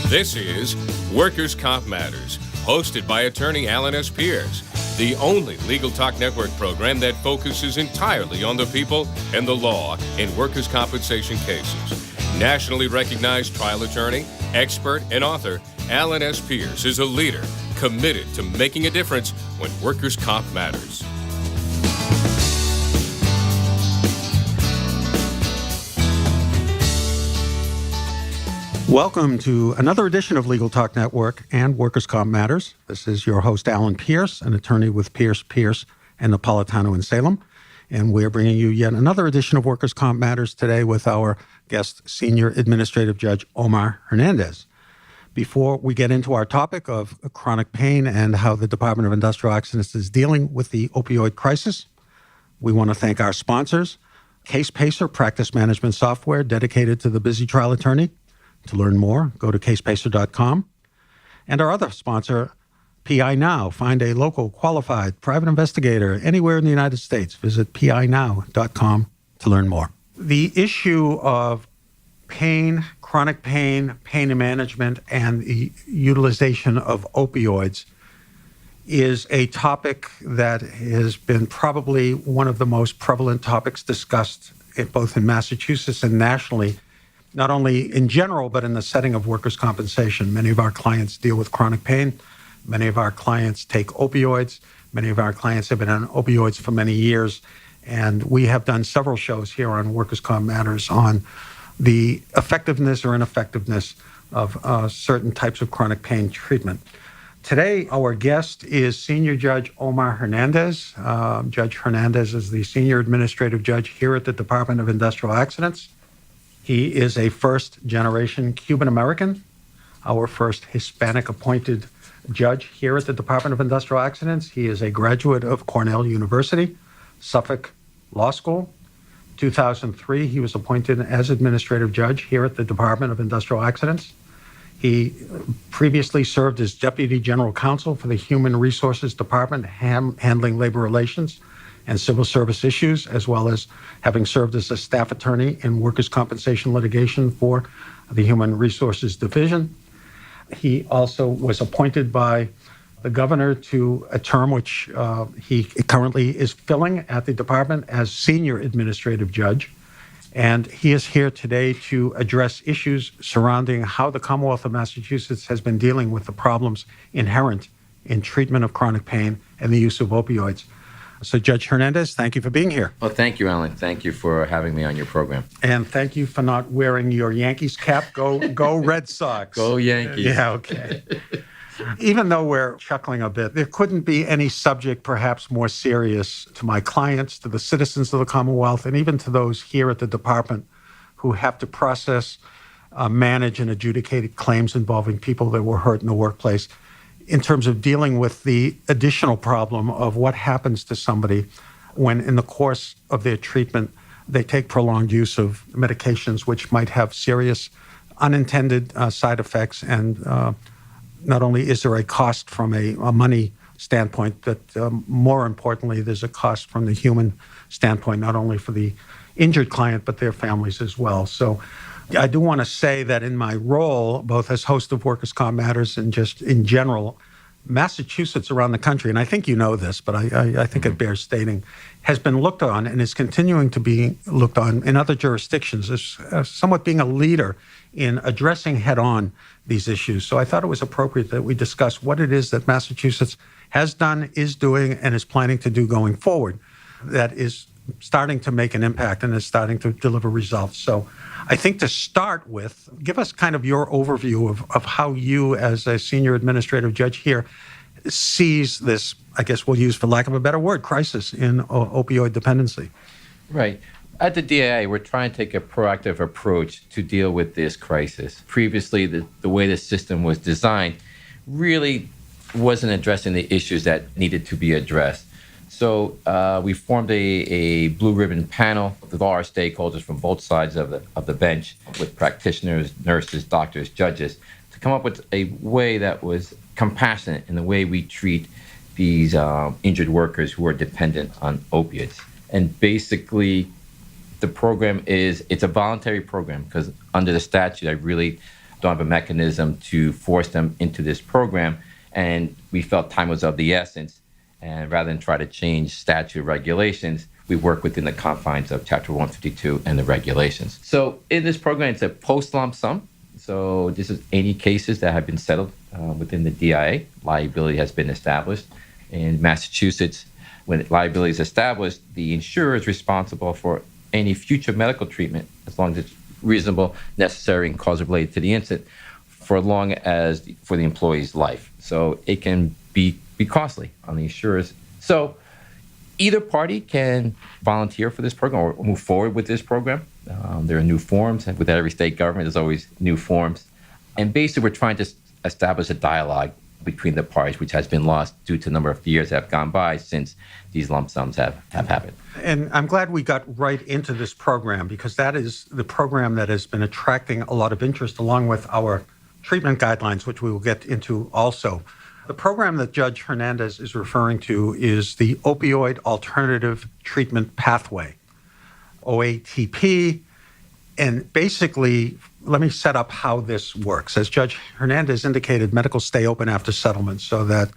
This is Workers' Comp Matters, hosted by attorney Alan S. Pierce, the only legal talk network program that focuses entirely on the people and the law in workers' compensation cases. Nationally recognized trial attorney, expert, and author, Alan S. Pierce is a leader committed to making a difference when workers' comp matters. Welcome to another edition of Legal Talk Network and Workers' Comp Matters. This is your host, Alan Pierce, an attorney with Pierce, and Napolitano in Salem. And we're bringing you yet another edition of Workers' Comp Matters today with our guest, Senior Administrative Judge Omar Hernández. Before we get into our topic of chronic pain and how the Department of Industrial Accidents is dealing with the opioid crisis, we want to thank our sponsors, CasePacer, practice management software dedicated to the busy trial attorney. To learn more, go to CasePacer.com. And our other sponsor, PI Now. Find a local, qualified, private investigator anywhere in the United States. Visit PINow.com to learn more. The issue of pain, chronic pain management, and the utilization of opioids is a topic that has been probably one of the most prevalent topics discussed both in Massachusetts and nationally, not only in general, but in the setting of workers' compensation. Many of our clients deal with chronic pain. Many of our clients take opioids. Many of our clients have been on opioids for many years. And we have done several shows here on Workers' Comp Matters on the effectiveness or ineffectiveness of certain types of chronic pain treatment. Today, our guest is Senior Judge Omar Hernández. Judge Hernández is the Senior Administrative Judge here at the Department of Industrial Accidents. He is a first-generation Cuban-American, our first Hispanic-appointed judge here at the Department of Industrial Accidents. He is a graduate of Cornell University, Suffolk Law School. 2003, he was appointed as administrative judge here at the Department of Industrial Accidents. He previously served as Deputy General Counsel for the Human Resources Department, handling labor relations and civil service issues, as well as having served as a staff attorney in workers' compensation litigation for the Human Resources Division. He also was appointed by the governor to a term which he currently is filling at the department as Senior Administrative Judge. And he is here today to address issues surrounding how the Commonwealth of Massachusetts has been dealing with the problems inherent in treatment of chronic pain and the use of opioids. So, Judge Hernandez, thank you for being here. Well, thank you, Alan. Thank you for having me on your program. And thank you for not wearing your Yankees cap. Go Red Sox. Go Yankees. Yeah, okay. Even though we're chuckling a bit, there couldn't be any subject perhaps more serious to my clients, to the citizens of the Commonwealth, and even to those here at the department who have to process, manage, and adjudicate claims involving people that were hurt in the workplace, in terms of dealing with the additional problem of what happens to somebody when in the course of their treatment they take prolonged use of medications which might have serious unintended side effects. And not only is there a cost from a money standpoint, but more importantly, there's a cost from the human standpoint, not only for the injured client, but their families as well. So I do want to say that in my role, both as host of Workers' Comp Matters and just in general, Massachusetts around the country, and I think you know this, but I think it bears stating, has been looked on and is continuing to be looked on in other jurisdictions as somewhat being a leader in addressing head-on these issues. So I thought it was appropriate that we discuss what it is that Massachusetts has done, is doing, and is planning to do going forward that is starting to make an impact and is starting to deliver results. So I think to start with, give us kind of your overview of how you, as a senior administrative judge here, sees this, I guess we'll use for lack of a better word, crisis in opioid dependency. Right. At the DAI, we're trying to take a proactive approach to deal with this crisis. Previously, the way the system was designed really wasn't addressing the issues that needed to be addressed. So we formed a blue ribbon panel with all our stakeholders from both sides of the bench, with practitioners, nurses, doctors, judges, to come up with a way that was compassionate in the way we treat these injured workers who are dependent on opiates. And basically, the program it's a voluntary program because under the statute, don't have a mechanism to force them into this program. And we felt time was of the essence. And rather than try to change statute regulations, we work within the confines of Chapter 152 and the regulations. So in this program, it's a post-lump sum. So this is any cases that have been settled within the DIA. Liability has been established. In Massachusetts, when liability is established, the insurer is responsible for any future medical treatment, as long as it's reasonable, necessary, and causally related to the incident, for as long as for the employee's life. So it can be costly on the insurers. So either party can volunteer for this program or move forward with this program. There are new forms. With every state government, there's always new forms. And basically, we're trying to establish a dialogue between the parties, which has been lost due to the number of years that have gone by since these lump sums have happened. And I'm glad we got right into this program, because that is the program that has been attracting a lot of interest, along with our treatment guidelines, which we will get into also. The program that Judge Hernandez is referring to is the Opioid Alternative Treatment Pathway, OATP. And basically, let me set up how this works. As Judge Hernandez indicated, medicals stay open after settlement, so that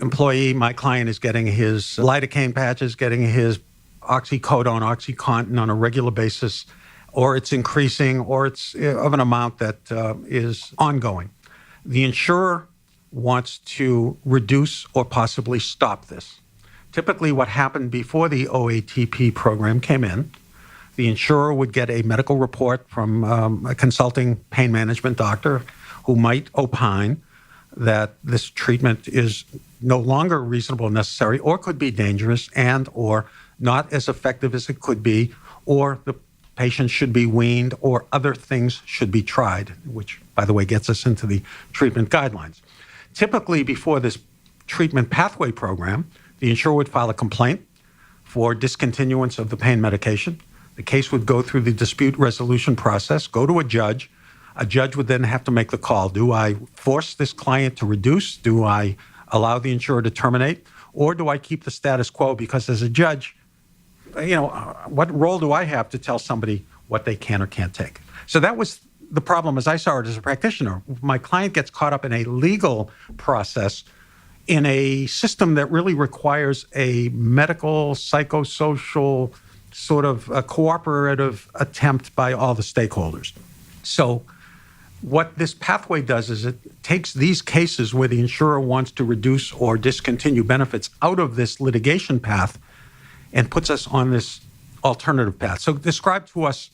employee, my client, is getting his lidocaine patches, getting his oxycodone, OxyContin on a regular basis, or it's increasing, or it's of an amount that is ongoing. The insurer wants to reduce or possibly stop this. Typically, what happened before the OATP program came in, the insurer would get a medical report from a consulting pain management doctor who might opine that this treatment is no longer reasonable and necessary, or could be dangerous and or not as effective as it could be, or the patient should be weaned, or other things should be tried, which, by the way, gets us into the treatment guidelines. Typically, before this treatment pathway program, the insurer would file a complaint for discontinuance of the pain medication. The case would go through the dispute resolution process, go to a judge. A judge would then have to make the call. Do I force this client to reduce? Do I allow the insurer to terminate? Or do I keep the status quo? Because as a judge, what role do I have to tell somebody what they can or can't take? So that was the problem as I saw it as a practitioner. My client gets caught up in a legal process in a system that really requires a medical, psychosocial, sort of a cooperative attempt by all the stakeholders. So what this pathway does is it takes these cases where the insurer wants to reduce or discontinue benefits out of this litigation path and puts us on this alternative path. So describe to us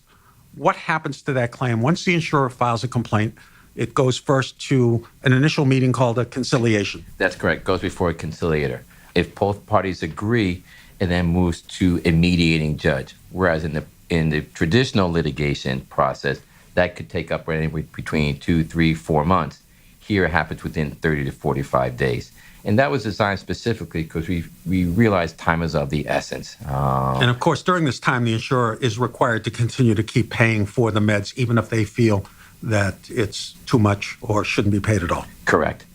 what happens to that claim. Once the insurer files a complaint, it goes first to an initial meeting called a conciliation. That's correct. It goes before a conciliator. If both parties agree, it then moves to a mediating judge. Whereas in the traditional litigation process, that could take up anywhere between 2, 3, 4 months. Here it happens within 30 to 45 days. And that was designed specifically because we realized time is of the essence. And of course, during this time, the insurer is required to continue to keep paying for the meds, even if they feel that it's too much or shouldn't be paid at all. Correct.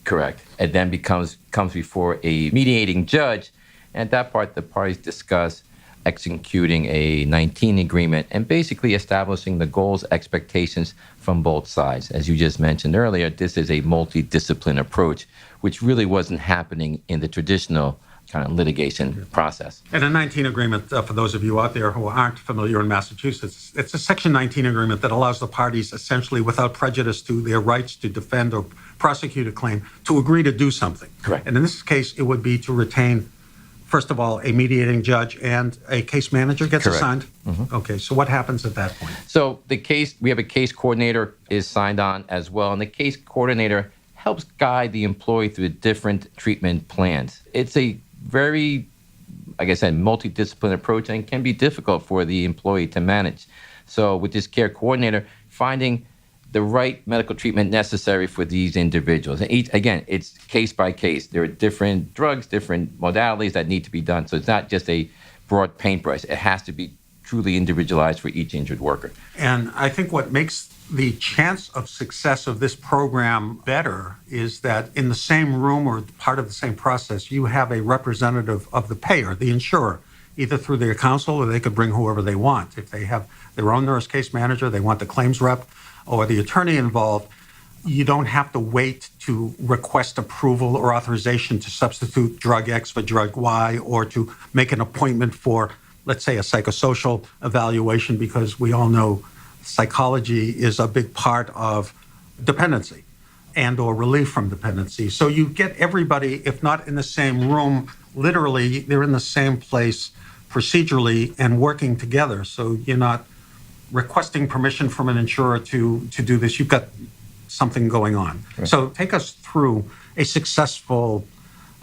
It then comes before a mediating judge. And at that part, the parties discuss executing a 19 agreement and basically establishing the goals, expectations from both sides. As you just mentioned earlier, this is a multidiscipline approach, which really wasn't happening in the traditional kind of litigation process. And a 19 agreement, for those of you out there who aren't familiar in Massachusetts, it's a Section 19 agreement that allows the parties essentially, without prejudice to their rights to defend or prosecute a claim, to agree to do something. Correct. And in this case, it would be to retain, first of all, a mediating judge and a case manager gets Correct. assigned? Mm-hmm. Okay, so what happens at that point? So we have a case coordinator is signed on as well, and the case coordinator helps guide the employee through the different treatment plans. It's a very, like I said, multidisciplinary approach, and can be difficult for the employee to manage. So with this care coordinator, finding the right medical treatment necessary for these individuals. And again, it's case by case. There are different drugs, different modalities that need to be done. So it's not just a broad paintbrush. It has to be truly individualized for each injured worker. And I think what makes the chance of success of this program better is that in the same room or part of the same process, you have a representative of the payer, the insurer, either through their counsel, or they could bring whoever they want. If they have their own nurse case manager, they want the claims rep or the attorney involved, You don't have to wait to request approval or authorization to substitute drug X for drug Y or to make an appointment for, let's say, a psychosocial evaluation, because we all know psychology is a big part of dependency and or relief from dependency. So you get everybody, if not in the same room, literally, they're in the same place procedurally and working together. So you're not requesting permission from an insurer to do this. You've got something going on. Right. So take us through a successful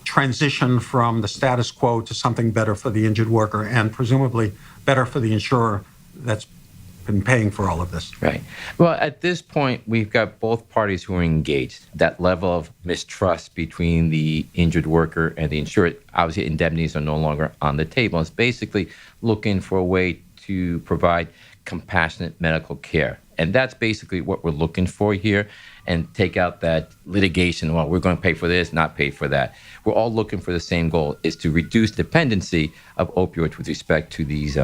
transition from the status quo to something better for the injured worker and presumably better for the insurer that's been paying for all of this. Right. Well, at this point, we've got both parties who are engaged. That level of mistrust between the injured worker and the insurer, obviously indemnities are no longer on the table. It's basically looking for a way to provide compassionate medical care. And that's basically what we're looking for here, and take out that litigation. Well, we're going to pay for this, not pay for that. We're all looking for the same goal, is to reduce dependency of opioids with respect to these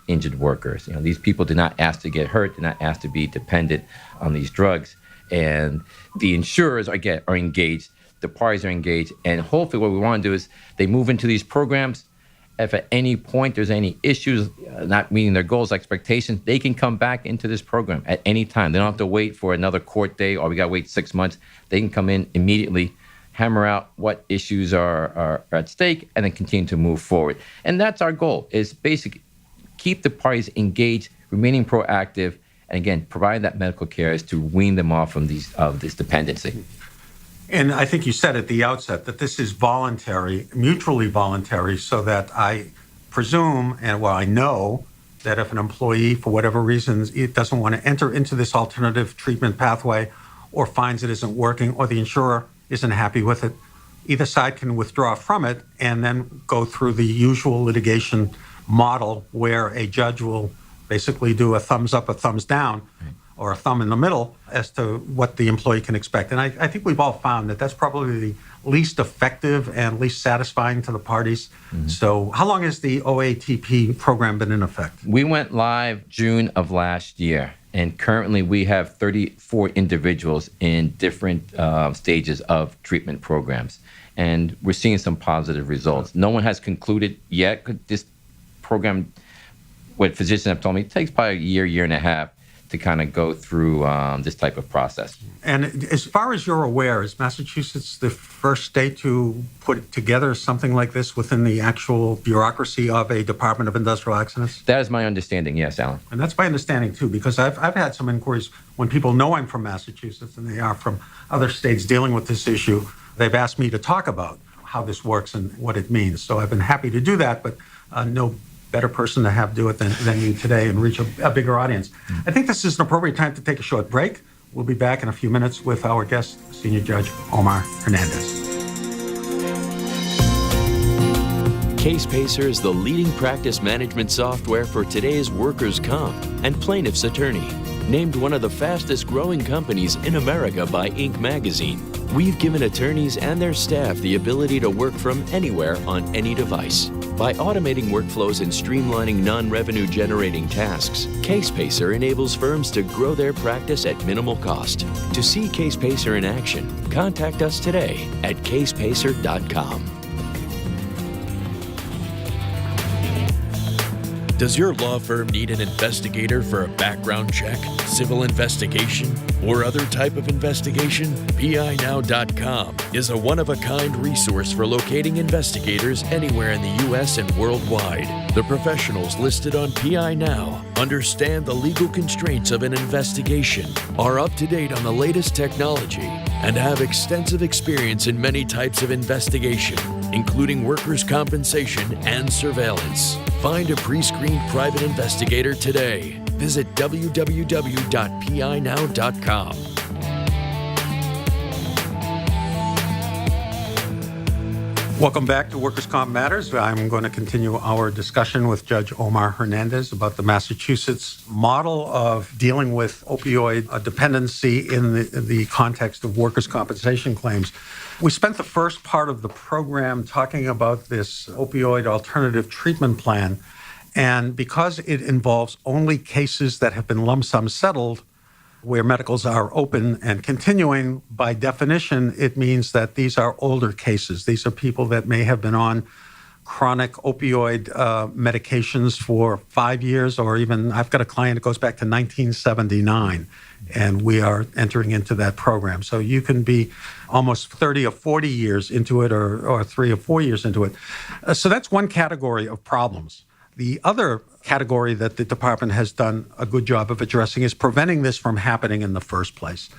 injured workers. These people did not ask to get hurt, did not ask to be dependent on these drugs. And the insurers are engaged, the parties are engaged, and hopefully what we want to do is they move into these programs. If at any point there's any issues not meeting their goals, expectations, they can come back into this program at any time. They don't have to wait for another court day or we got to wait 6 months. They can come in immediately, hammer out what issues are at stake, and then continue to move forward. And that's our goal, is basically keep the parties engaged, remaining proactive, and again, providing that medical care is to wean them off from this dependency. And I think you said at the outset that this is voluntary, mutually voluntary, so that I presume, and I know that if an employee, for whatever reasons, it doesn't want to enter into this alternative treatment pathway or finds it isn't working or the insurer isn't happy with it, either side can withdraw from it and then go through the usual litigation model where a judge will basically do a thumbs up, a thumbs down, or a thumb in the middle as to what the employee can expect. And I think we've all found that that's probably the least effective and least satisfying to the parties. Mm-hmm. So how long has the OATP program been in effect? We went live June of last year, and currently we have 34 individuals in different stages of treatment programs. And we're seeing some positive results. No one has concluded yet. This program, what physicians have told me, it takes probably a year and a half to kind of go through this type of process. And as far as you're aware, is Massachusetts the first state to put together something like this within the actual bureaucracy of a Department of Industrial Accidents? That is my understanding, yes, Alan. And that's my understanding, too, because I've had some inquiries when people know I'm from Massachusetts and they are from other states dealing with this issue. They've asked me to talk about how this works and what it means. So I've been happy to do that, but no better person to have do it than you today and reach a bigger audience. I think this is an appropriate time to take a short break. We'll be back in a few minutes with our guest, Senior Judge Omar Hernández. CasePacer is the leading practice management software for today's workers' comp and plaintiff's attorney. Named one of the fastest growing companies in America by Inc. magazine, we've given attorneys and their staff the ability to work from anywhere on any device. By automating workflows and streamlining non-revenue generating tasks, CasePacer enables firms to grow their practice at minimal cost. To see CasePacer in action, contact us today at casepacer.com. Does your law firm need an investigator for a background check, civil investigation, or other type of investigation? PINow.com is a one-of-a-kind resource for locating investigators anywhere in the U.S. and worldwide. The professionals listed on PI Now understand the legal constraints of an investigation, are up to date on the latest technology, and have extensive experience in many types of investigation, including workers' compensation and surveillance. Find a pre-screened private investigator today. Visit www.pinow.com. Welcome back to Workers' Comp Matters. I'm going to continue our discussion with Judge Omar Hernández about the Massachusetts model of dealing with opioid dependency in the context of workers' compensation claims. We spent the first part of the program talking about this Opioid Alternative Treatment Plan, and because it involves only cases that have been lump sum settled, where medicals are open and continuing, by definition, it means that these are older cases. These are people that may have been on chronic opioid medications for 5 years, or even I've got a client that goes back to 1979, and we are entering into that program. So you can be almost 30 or 40 years into it, or 3 or 4 years into it. So that's one category of problems. The other category that the department has done a good job of addressing is preventing this from happening in the first place.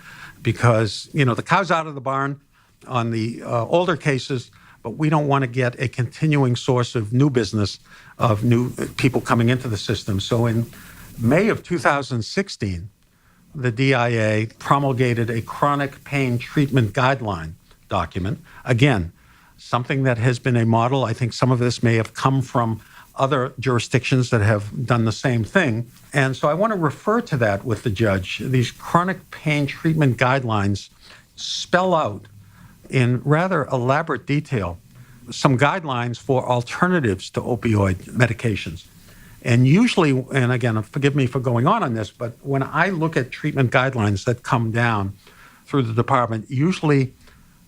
Because, the cow's out of the barn on the older cases, but we don't want to get a continuing source of new business, of new people coming into the system. So in May of 2016, the DIA promulgated a chronic pain treatment guideline document. Again, something that has been a model. I think some of this may have come from other jurisdictions that have done the same thing. And so I want to refer to that with the judge. These chronic pain treatment guidelines spell out in rather elaborate detail some guidelines for alternatives to opioid medications. And usually, and again, forgive me for going on this, but when I look at treatment guidelines that come down through the department, usually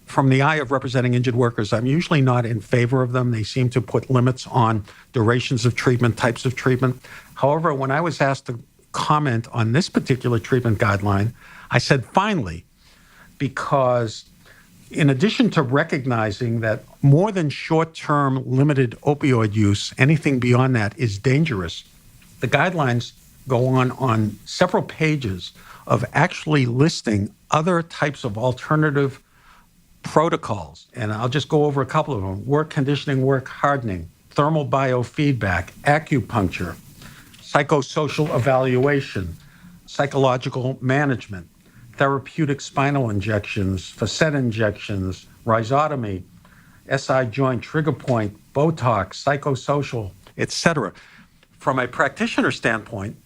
from the eye of representing injured workers, I'm usually not in favor of them. They seem to put limits on durations of treatment, types of treatment. However, when I was asked to comment on this particular treatment guideline, I said, finally, because in addition to recognizing that more than short-term limited opioid use, anything beyond that is dangerous, the guidelines go on several pages of actually listing other types of alternative protocols. And I'll just go over a couple of them: work conditioning, work hardening, thermal biofeedback, acupuncture, psychosocial evaluation, psychological management, therapeutic spinal injections, facet injections, rhizotomy, SI joint trigger point, Botox, psychosocial, etc. From a practitioner standpoint,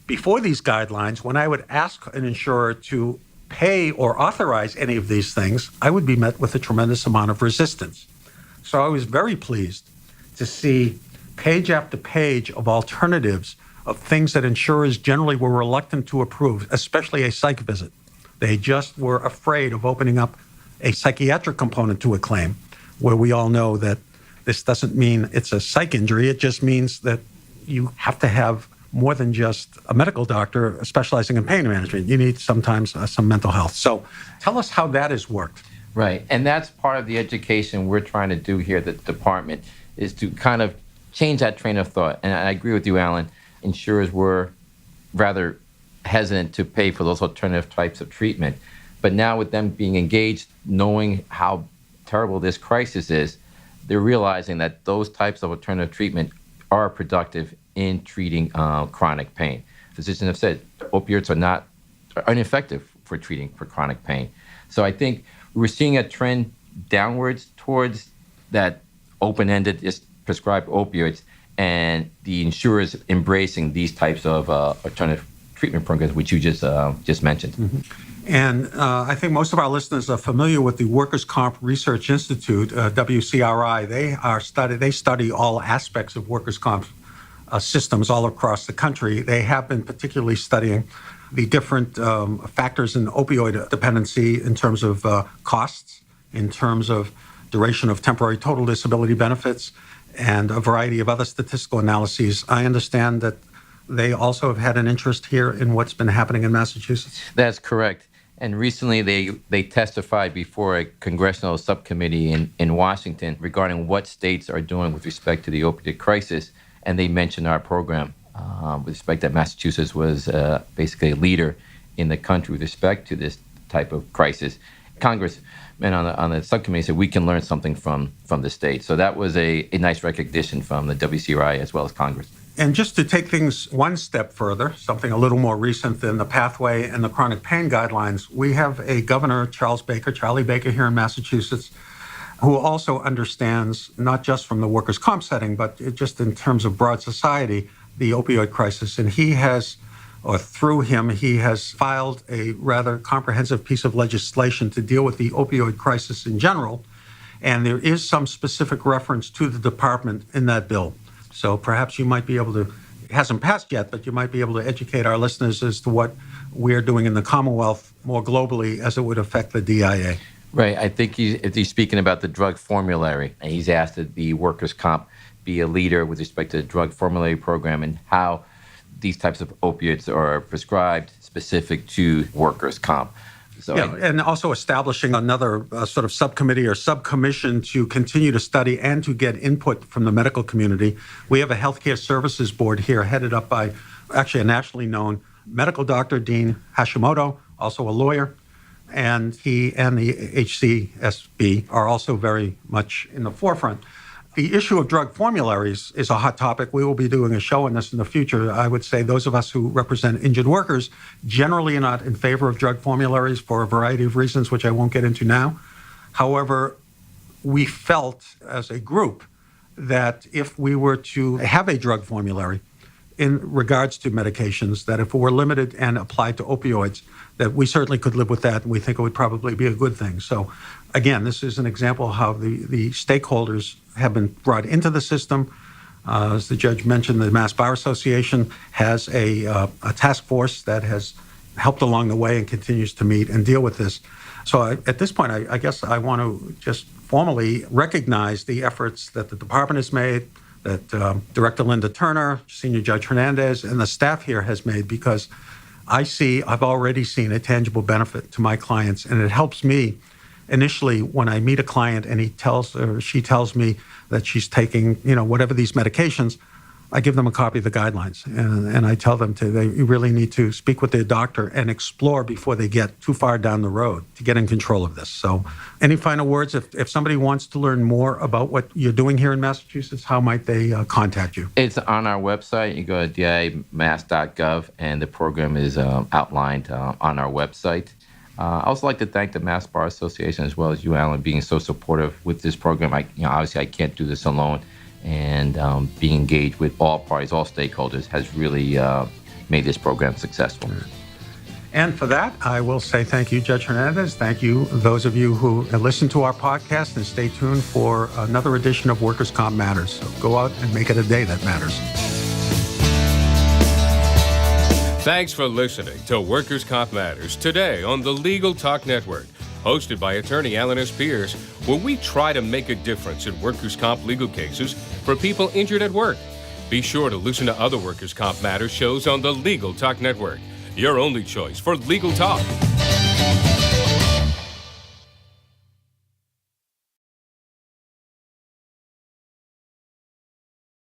before these guidelines, when I would ask an insurer to pay or authorize any of these things, I would be met with a tremendous amount of resistance. So I was very pleased to see page after page of alternatives of things that insurers generally were reluctant to approve, especially a psych visit. They just were afraid of opening up a psychiatric component to a claim, where we all know that this doesn't mean it's a psych injury. It just means that you have to have more than just a medical doctor specializing in pain management. You need sometimes some mental health. So tell us how that has worked. Right. And that's part of the education we're trying to do here at the department, is to kind of change that train of thought. And I agree with you, Alan. Insurers were rather hesitant to pay for those alternative types of treatment. But now with them being engaged, knowing how terrible this crisis is, they're realizing that those types of alternative treatment are productive in treating chronic pain. Physicians have said opioids are ineffective for treating for chronic pain. So I think we're seeing a trend downwards towards that open-ended prescribed opioids, and the insurers embracing these types of alternative treatment programs, which you just mentioned. Mm-hmm. And I think most of our listeners are familiar with the Workers' Comp Research Institute, WCRI. They study all aspects of workers' comp systems all across the country. They have been particularly studying the different factors in opioid dependency in terms of costs, in terms of duration of temporary total disability benefits, and a variety of other statistical analyses. I understand that they also have had an interest here in what's been happening in Massachusetts. That's correct. And recently they testified before a congressional subcommittee in Washington regarding what states are doing with respect to the opioid crisis. And they mentioned our program with respect that Massachusetts was basically a leader in the country with respect to this type of crisis. Congressmen on the subcommittee said we can learn something from the state. So that was a nice recognition from the WCRI as well as Congress. And just to take things one step further, something a little more recent than the pathway and the chronic pain guidelines, we have a governor, Charlie Baker here in Massachusetts, who also understands, not just from the workers' comp setting, but just in terms of broad society, the opioid crisis. And he has, or through him, he has filed a rather comprehensive piece of legislation to deal with the opioid crisis in general. And there is some specific reference to the department in that bill. So perhaps you might be able to, it hasn't passed yet, but you might be able to educate our listeners as to what we're doing in the Commonwealth more globally as it would affect the DIA. Right. I think if he's speaking about the drug formulary, and he's asked that the workers' comp be a leader with respect to the drug formulary program and how these types of opioids are prescribed specific to workers' comp. So and also establishing another sort of subcommittee or subcommission to continue to study and to get input from the medical community. We have a healthcare services board here headed up by actually a nationally known medical doctor, Dean Hashimoto, also a lawyer. And he and the HCSB are also very much in the forefront. The issue of drug formularies is a hot topic. We will be doing a show on this in the future. I would say those of us who represent injured workers generally are not in favor of drug formularies for a variety of reasons, which I won't get into now. However, we felt as a group that if we were to have a drug formulary in regards to medications, that if it were limited and applied to opioids, that we certainly could live with that, and we think it would probably be a good thing. So, again, this is an example of how the stakeholders have been brought into the system. As the judge mentioned, the Mass Bar Association has a task force that has helped along the way and continues to meet and deal with this. So at this point, I guess I want to just formally recognize the efforts that the department has made, that Director Linda Turner, Senior Judge Hernandez, and the staff here has made, because I've already seen a tangible benefit to my clients, and it helps me initially when I meet a client and she tells me that she's taking, whatever these medications. I give them a copy of the guidelines, and I tell them they really need to speak with their doctor and explore before they get too far down the road to get in control of this. So any final words? If somebody wants to learn more about what you're doing here in Massachusetts, how might they contact you? It's on our website. You go to dimass.gov, and the program is outlined on our website. I also like to thank the Mass Bar Association as well as you, Alan, being so supportive with this program. Obviously I can't do this alone. And being engaged with all parties, all stakeholders, has really made this program successful. And for that, I will say thank you, Judge Hernandez. Thank you, those of you who listen to our podcast, and stay tuned for another edition of Workers' Comp Matters. So go out and make it a day that matters. Thanks for listening to Workers' Comp Matters today on the Legal Talk Network, hosted by attorney Alan S. Pierce, where we try to make a difference in workers' comp legal cases for people injured at work. Be sure to listen to other Workers' Comp Matters shows on the Legal Talk Network, your only choice for legal talk.